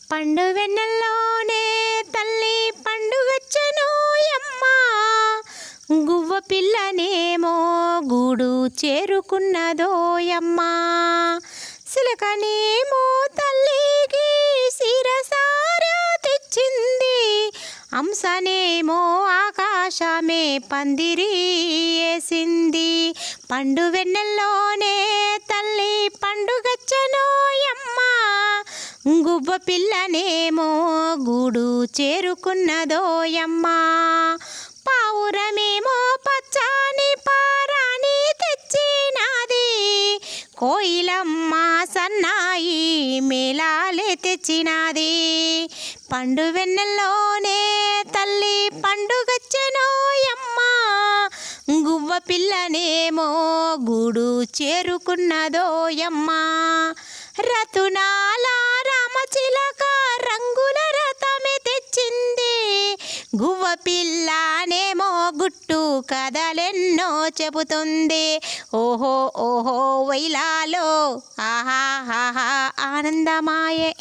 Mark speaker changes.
Speaker 1: పండు వెన్నెల్లోనే తల్లి పండుగచ్చనోయమ్మ, గువ్వ పిల్లనేమో గూడు చేరుకున్నదోయమ్మ. సిలకనేమో తల్లికి సిరసారా తెచ్చింది, అంశనేమో ఆకాశమే పందిరి వేసింది. పండు వెన్నెల్లోనే తల్లి పండుగచ్చనోయమ్మ, గువ్వ పిల్లనేమో గూడు చేరుకున్నదోయమ్మ. పావురమేమో పచ్చాని పారాని తెచ్చినాది, కోయిలమ్మ సన్నాయి మేళాలే తెచ్చినాది. పండు వెన్నెల్లోనే తల్లి పండుగచ్చనోయమ్మ, గువ్వ పిల్లనేమో గూడు చేరుకున్నదోయమ్మ. రతునాల రామచిలక రంగుల రథమే తెచ్చింది, గువ్వ పిల్లనేమో గుట్టు కథలెన్నో చెబుతుంది. ఓహో ఓహో వైలాలో ఆహా ఆహా ఆనందమాయే.